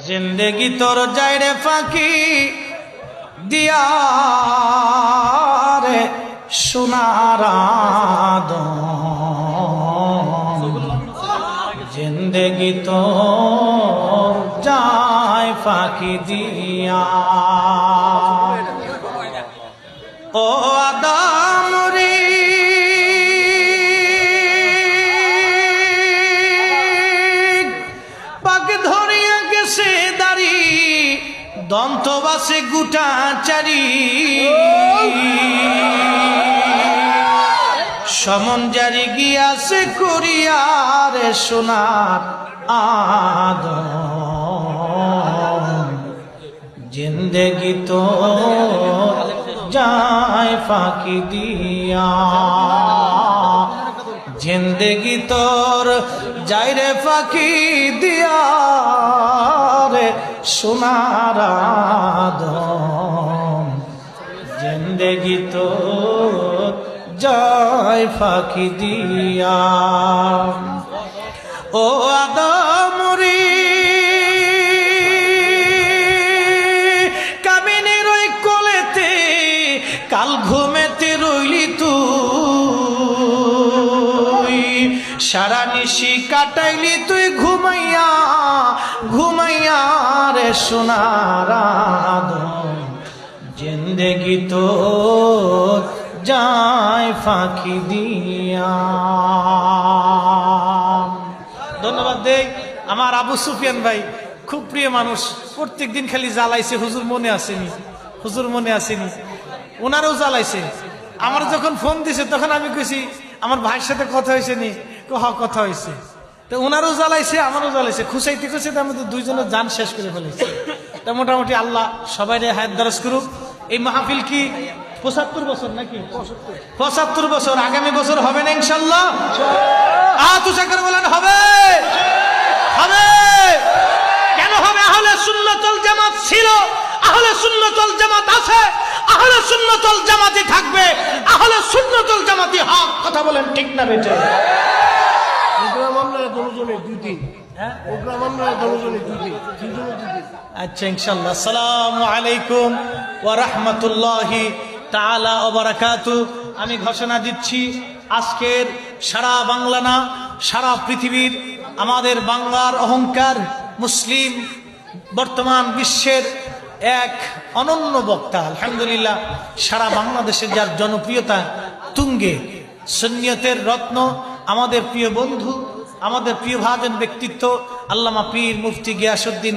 জিন্দেগি তোর যায় রে ফাঁকি দিয়া রে সোনার জিন্দেগি তোর যায় ফাঁকি দিয়া। ও আদম রে পাক ধরিয়া গেছে দাড়ি দন্ত বাসে গুটা চারি সমন জারি গিয়াছে করিয়ারে সোনার আদম জিন্দেগি তো যায় ফাঁকি দিয়া। জিন্দেগি তোর যায় রে ফাঁকি দিয়া রে সোনার আদম জিন্দেগি তোর যায় ফাঁকি দিয়া। ও আদম রে কামিনের ওই কোলেতে কাল ঘুমেতে রইলি তুই সারা নিশি কাটাইলি তুই ঘুমাইয়া ঘুমাইয়া রে সোনার আদম জিন্দেগি তোর যায় ফাঁকি দিয়া। ধন্যবাদ দেই আমার আবু সুফিয়ান ভাই, খুব প্রিয় মানুষ, প্রত্যেক দিন খালি জ্বালাইছে হুজুর মনে আসেনি, হুজুর মনে আসেনি, ওনারও জ্বালাইছে। আমার যখন ফোন দিছে তখন আমি কইছি আমার ভাইয়ের সাথে কথা হয়েছে নি, কথা হয়েছে, তো ওনারও জ্বালাইছে আমারও জ্বালাইছে, খুশাইতে খুশাইতে আমাদের দুইজনের জান শেষ করে ফেলেছে। তা মোটামুটি আল্লাহ সবাই হায়াত দারাজ করুক। এই মাহফিল কি ৭৫ বছর নাকি ৭৫ বছর, আগামী বছর হবে না ইনশাল্লাহ? তুষা করে বলেন হবে, হবে। কেন হবে? আহলে সুন্নাতুল জামাত ছিল, আহলে সুন্নাতুল জামাত আছে, আহলে সুন্নাতুল জামাতই থাকবে, আহলে সুন্নাতুল জামাতই হক। কথা বলেন ঠিক না বেটে? আচ্ছা ইনশাল্লাহ। আসসালামু আলাইকুম ওয়া রাহমাতুল্লাহি তাআলা ওয়া বারাকাতুহু। আমি ঘোষণা দিচ্ছি আজকের সারা বাংলা না সারা পৃথিবীর আমাদের বাংলার অহংকার মুসলিম বর্তমান বিশ্বের এক অনন্য বক্তা, আলহামদুলিল্লাহ সারা বাংলাদেশে যার জনপ্রিয়তা তুঙ্গে, সুন্নিয়তের রত্ন, আমাদের প্রিয় বন্ধু, আমাদের প্রিয় ভাজন ব্যক্তিত্ব আল্লামা পীর মুফতি গিয়াসউদ্দিন